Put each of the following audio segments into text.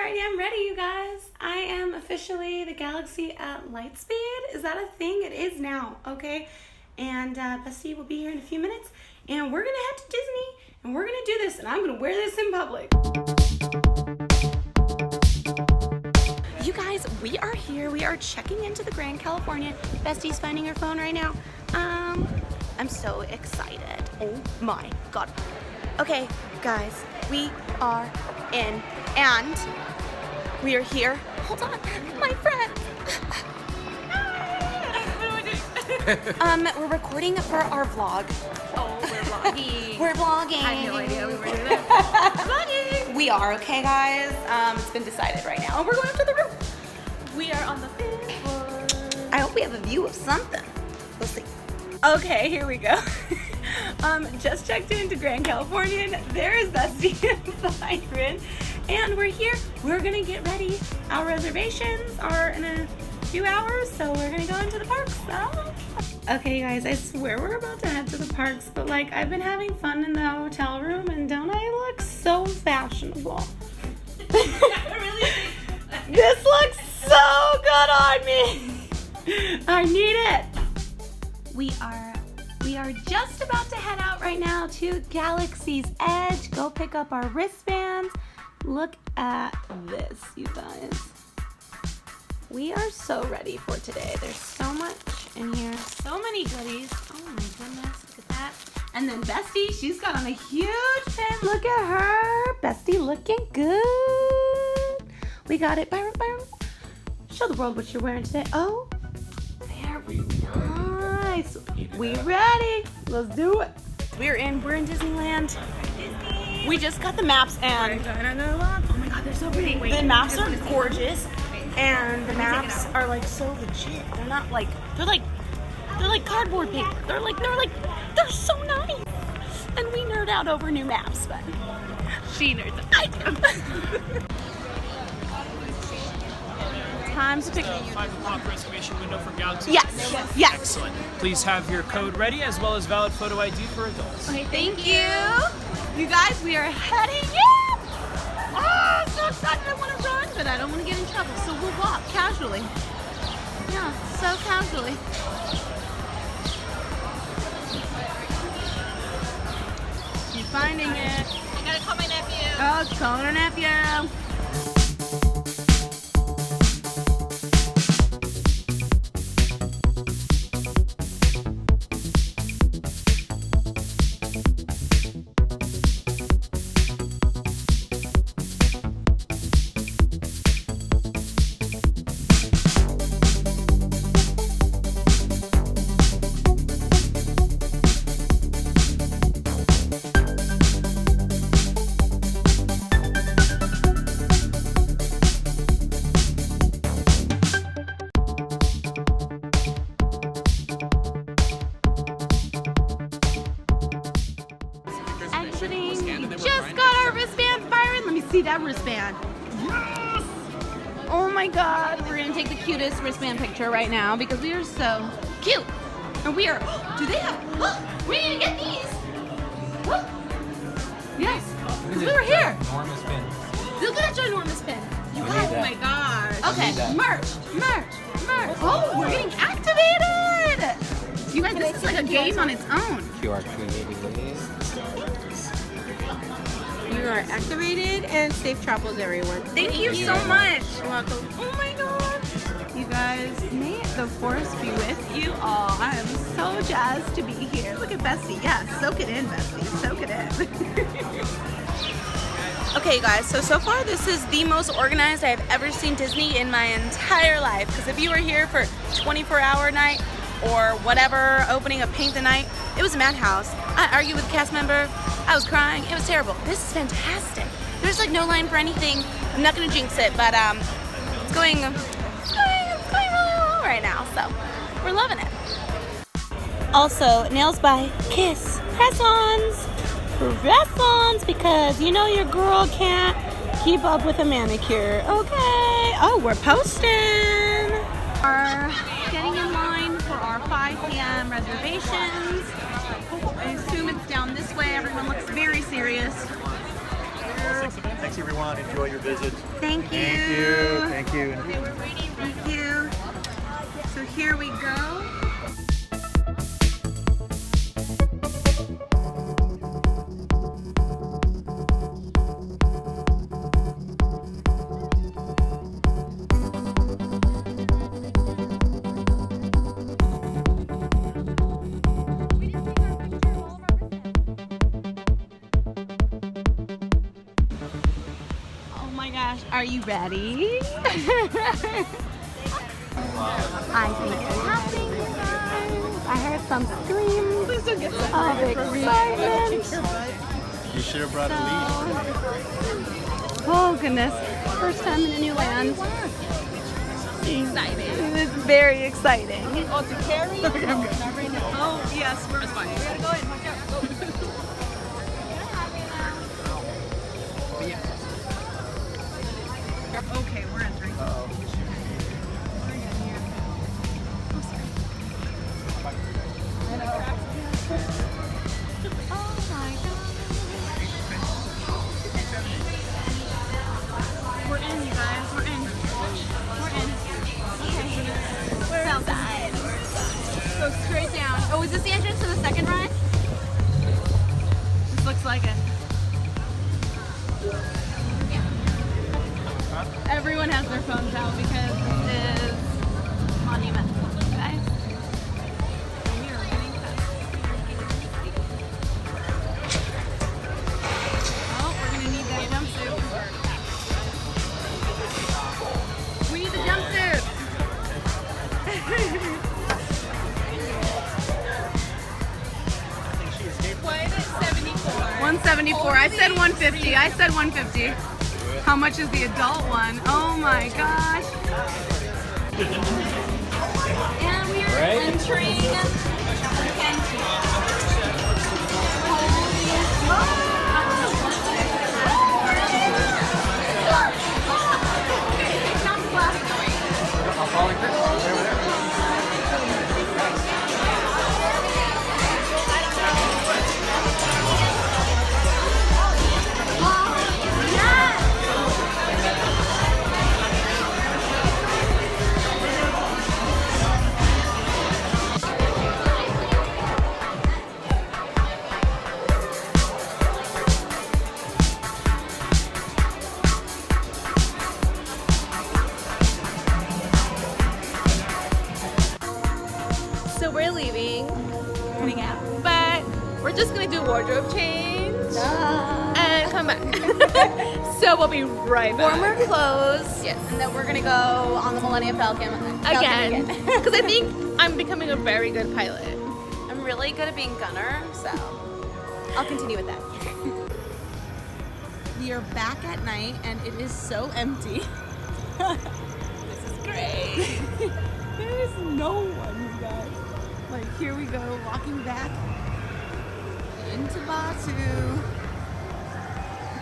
Alrighty, I'm ready, you guys. I am officially the Galaxy at light speed. Is that a thing? It is now, okay? And Bestie will be here in a few minutes, and we're gonna head to Disney, and we're gonna do this, and I'm gonna wear this in public. You guys, we are here. We are checking into the Grand California. Bestie's finding her phone right now. I'm so excited. Oh my God. Okay, guys, we are in, and we are here. Hold on, my friend. We're recording for our vlog. Oh, we're vlogging. We're vlogging. I had no idea we were doing that. Vlogging. We are, okay, guys? It's been decided right now. We're going up to the roof. We are on the 5th floor. I hope we have a view of something. We'll see. Okay, here we go. Just checked into Grand California. There is Bestie and Byron. And we're here. We're gonna get ready. Our reservations are in a few hours, so we're gonna go into the parks. So. Okay, guys, I swear we're about to head to the parks, but like I've been having fun in the hotel room, and don't I look so fashionable? Really? This looks so good on me. I need it. We are just about to head out right now to Galaxy's Edge. Go pick up our wristbands. Look at this, you guys. We are so ready for today. There's so much in here. So many goodies. Oh my goodness, look at that. And then Bestie, she's got on a huge pin. Look at her. Bestie looking good. We got it. Byron. Show the world what you're wearing today. Oh, very nice. We ready. Let's do it. We're in Disneyland. We just got the maps, and oh my God, they're so pretty. The maps are gorgeous, and the maps are like so legit. They're not like they're like cardboard paper. They're so nice. And we nerd out over new maps, but She nerds. I do. Time to pick. 5 o'clock reservation window for Galaxy. Yes. Excellent. Please have your code ready as well as valid photo ID for adults. Okay, thank you. You guys, we are heading in. Oh, so excited. I want to run, but I don't want to get in trouble, so we'll walk casually. Yeah, so casually. She's finding it. I gotta call my nephew. Oh, it's calling her nephew. Exiting. We just got our wristbands, Byron. Let me see that wristband. Yes! Oh my God. We're going to take the cutest wristband picture right now because we are so cute. And we are, do they have, we're going to get these. Yes, because we were here. Enormous pin. Look at that ginormous pin. You guys, Oh my gosh. okay, merch. Oh, we're getting activated. You guys, this is like a game on its own. QR creatively. You are activated, and safe travels, everyone. Thank you so much. You're welcome. Oh my God. You guys, may the force be with you all. I am so jazzed to be here. Look at Bestie. Yeah, soak it in, Bestie. Soak it in. Okay, you guys, so far this is the most organized I've ever seen Disney in my entire life. Because if you were here for 24-hour night or whatever, opening of Paint the Night, it was a madhouse. I argued with a cast member. I was crying. It was terrible. This is fantastic. There's like no line for anything. I'm not gonna jinx it, but it's going really well right now. So we're loving it. Also, nails by Kiss. Press-ons, because you know your girl can't keep up with a manicure. Okay. Oh, we're posting. We're getting in line for our 5 p.m. reservations. I assume it's down this way. Everyone looks very serious. Thanks everyone. Enjoy your visit. Thank you. Thank you. Thank you. Okay, we're waiting. Thank you. So here we go. Oh my gosh, are you ready? I think it's happening, you guys. I heard some screams of excitement. You should have brought a lead. Oh goodness, first time in a new land. Exciting. It's very exciting. Oh, to carry? Oh, yes, we're fine. We gotta go in. Watch out. Go. Okay, we're entering. Oh my god. We're in, you guys. We're in. We're in. Okay. We're inside. Go straight down. Oh, is this the entrance to the second ride? This looks like it. Everyone has their phones out because this is monumental, guys. We are getting close. Oh, we're gonna need that jumpsuit. We need the jumpsuit. What is it? 74. 174. I said 150. I said 150. How much is the adult one? Oh my gosh. And we are entering the canteen. So we're leaving, Coming out. but we're just gonna do wardrobe change and come back. So we'll be right back. Warmer clothes. Yes. And then we're gonna go on the Millennium Falcon Again, because I think I'm becoming a very good pilot. I'm really good at being gunner, so I'll continue with that. We are back at night and it is so empty. This is great. There is no one, you guys. Like, here we go, walking back into Batu.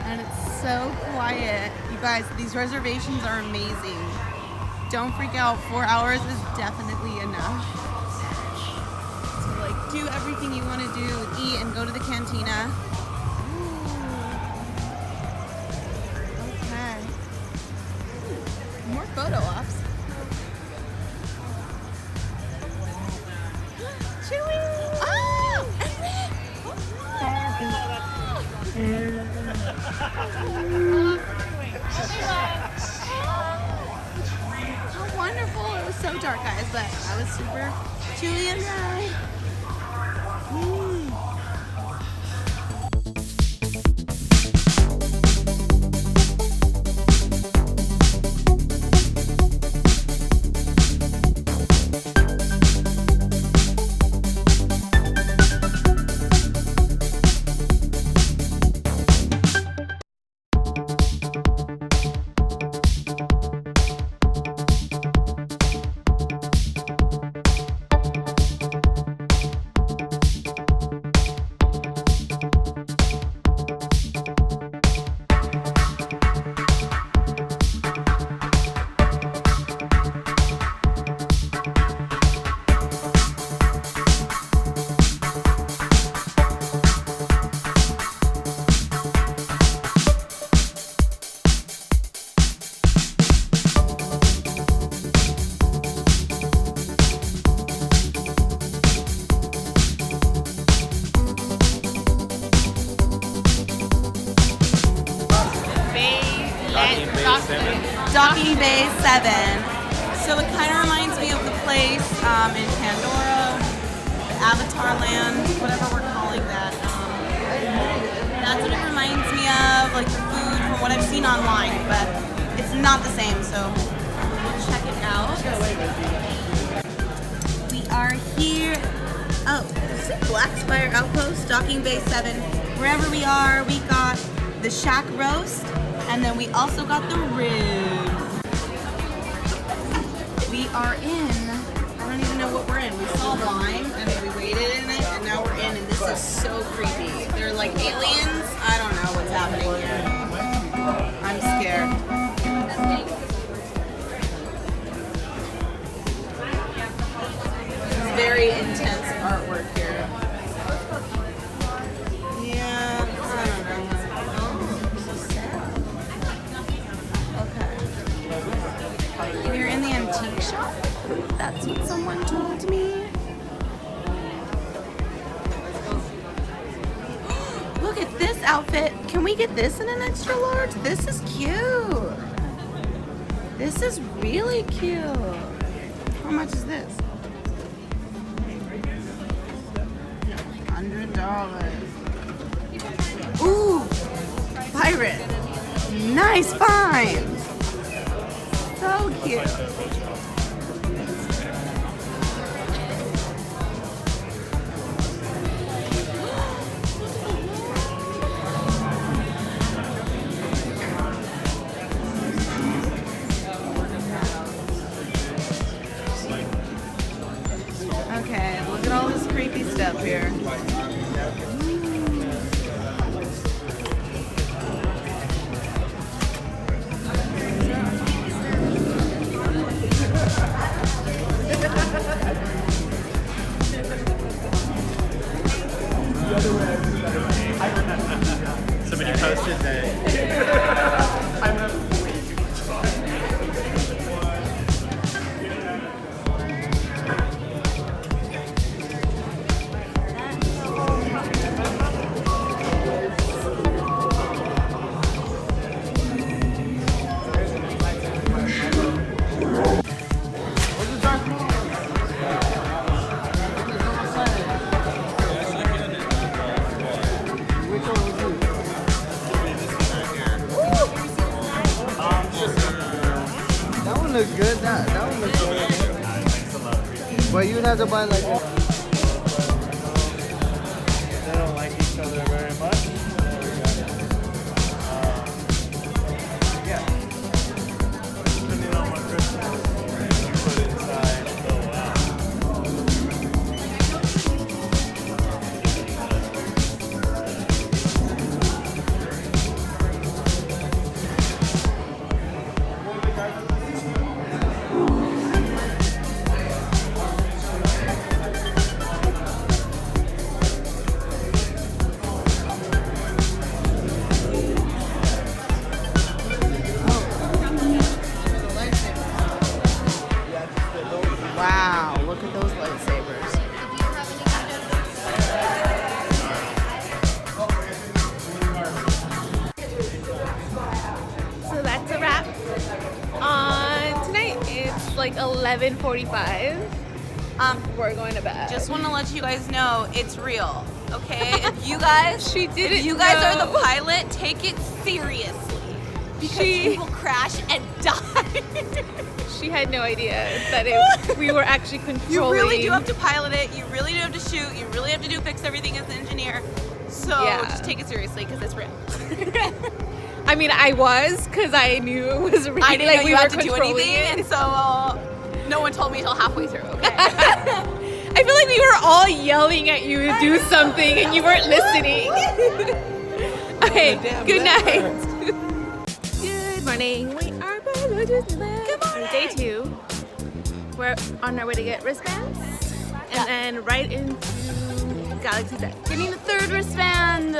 And it's so quiet. You guys, these reservations are amazing. Don't freak out. 4 hours is definitely enough to like do everything you want to do, eat and go to the cantina. Okay. More photo ops. Chewy! Oh! How wonderful. It was so dark, guys, but I was super chewy and dry. Docking Bay 7. Docking Bay 7. So it kind of reminds me of the place in Pandora, Avatar Land, whatever we're calling that. That's what it reminds me of, like the food from what I've seen online, but it's not the same, so we'll check it out. We are here. Oh, is it Black Spire Outpost, Docking Bay 7. Wherever we are, we got the shack roast, and then we also got the ribs. We are in, I don't even know what we're in. We saw the line, and then we waited in it, and now we're in, and this is so creepy. They're like aliens. I don't know what's happening here. I'm scared. Very intense artwork here. Yeah, I don't know. Oh, so sad. Okay. We're in the antique shop. That's what someone told me. Look at this outfit. Can we get this in an extra large? This is cute. This is really cute. How much is this? $100. Ooh, pirate. Nice find. So cute. Okay, look at all this creepy stuff here. Somebody posted that. That one looks good. That one looks good. But you'd have to buy like a... They don't like each other very much. Yeah. Depending on what crystals you put inside. Oh, wow. Wow, look at those lightsabers. So that's a wrap on tonight. It's like 11:45. We're going to bed. Just want to let you guys know it's real, okay? If you guys, She didn't if you guys are know. the pilot, take it seriously because She- you will crash and die. She had no idea that we were actually controlling. You really do have to pilot it. You really do have to shoot. You really have to fix everything as an engineer. So Yeah. just take it seriously because it's real. I mean, I was because I knew it was real. I didn't know we you were had to do controlling anything, it. and so no one told me till halfway through. Okay. I feel like we were all yelling at you to do something and you weren't listening. Okay, good night. Good morning. We are back to Disneyland. Good morning. Day 2. We're on our way to get wristbands and then right into Galaxy's Edge. Getting the 3rd wristband.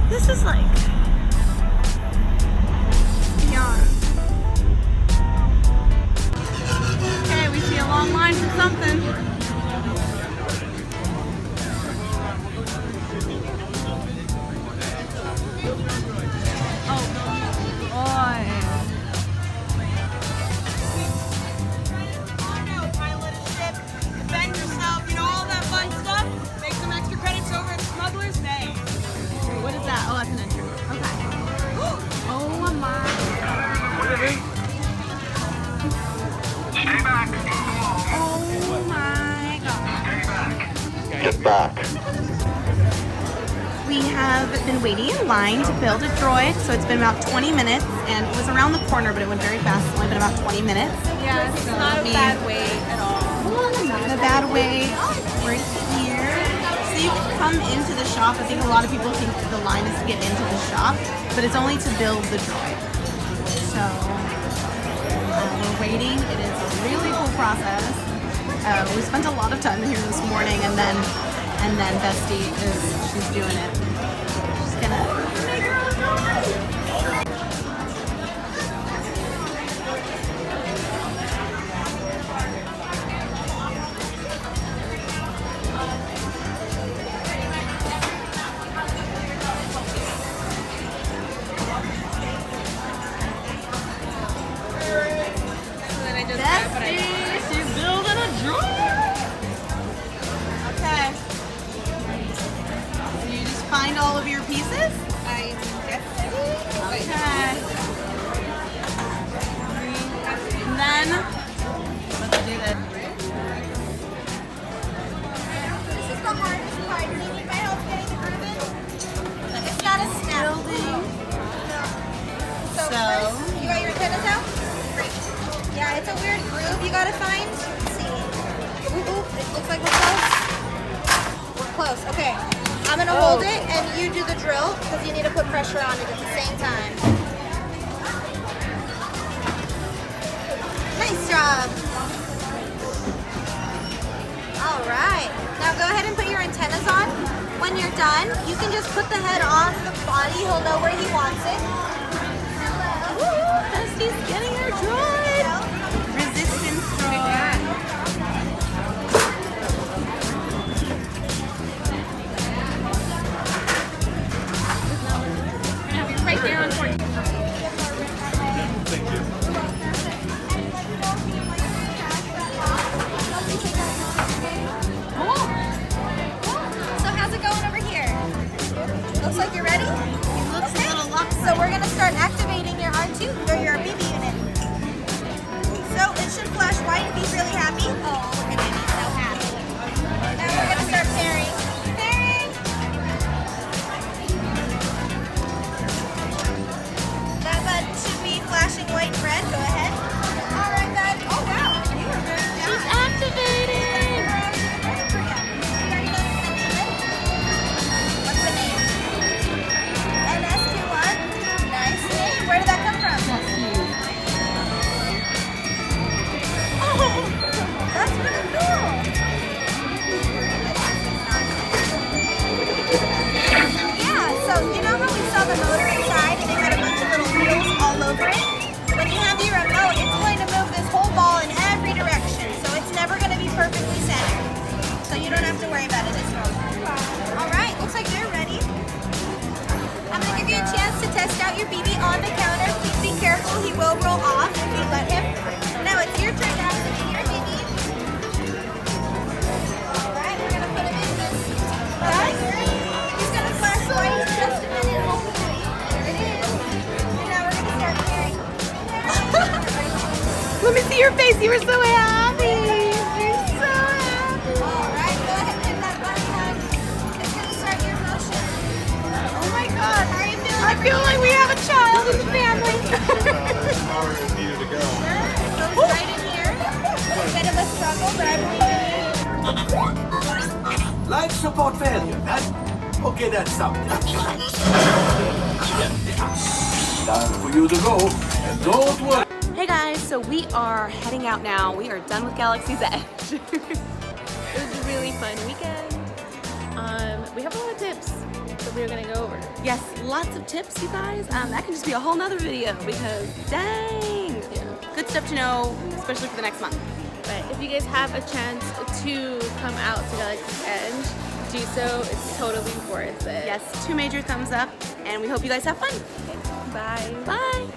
This is like beyond. Okay, we see a long line for something. back. We have been waiting in line to build a droid, so it's been about 20 minutes, and it was around the corner, but it went very fast. It's only been about 20 minutes. Yeah, it's not a bad wait at all. Not a bad wait. We're here. So you can come into the shop. I think a lot of people think the line is to get into the shop, but it's only to build the droid. So we're waiting. It is a really cool process. We spent a lot of time here this morning, and then Bestie she's doing it. She's gonna make her own droid. She's building a droid! Okay. So you just find all of your pieces? I guess so. Okay. And then, let's do this. This is the hardest part. Do you need my help getting the groove in? It's not a snap. Building. So first, you got your antennas out? Great. Yeah, it's a weird groove you gotta find. Let's see. Ooh, it looks like we're close. We're close. Okay. I'm gonna hold it and you do the drill because you need to put pressure on it at the same time. Nice job. All right. Now go ahead and put your antennas on. When you're done, you can just put the head on the body. He'll know where he wants it. Bestie's getting her droid. Resistance droid. Right there on 14. Thank you. So how's it going over here? Looks like you're ready? He looks a little locked. So we're going to start activating your R2 or your BB unit. So it should flash white and be really happy. Oh, look at him, he's so happy. Now we're going to start pairing. Pairing! That bud should be flashing white and red. Go ahead. All right, bud. Oh, wow. You are very fast. She's activated. What's the name? NS21. Nice name. Where did that come from? Oh, that's really cool. Yeah, so you know how we saw the motor inside and it had a bunch of little wheels all over it? When you have your remote, it's going to move this whole ball in every direction, so it's never going to be perfectly centered. So you don't have to worry about it as well. All right, looks like you're ready. I'm going to give you a chance to test out your BB on the counter. Please be careful, he will roll off if you let him. Now it's your turn to activate your BB. All right, we're going to put him in this bag. He's going to flash white in just a minute, hopefully. There it is. And now we're going to start pairing. Let me see your face. You were so happy. You're so happy. All right, go ahead and hit that button, hon. It's going to start your motion. Oh my God. How are you feeling? I feel like we have a child in the family. Power is needed to go. Goes right in here. A bit of a struggle, but I believe in you. Life support failure, huh? Okay, that's something. Time for you to go, and don't worry. Hey guys, so we are heading out now. We are done with Galaxy's Edge. It was a really fun weekend. We have a lot of tips that we're gonna go over. Yes, lots of tips, you guys. That can just be a whole nother video because dang. Yeah. Good stuff to know, especially for the next month. But if you guys have a chance to come out to Galaxy's Edge, do so. It's totally worth it. Yes, 2 major thumbs up, and we hope you guys have fun. Bye. Bye.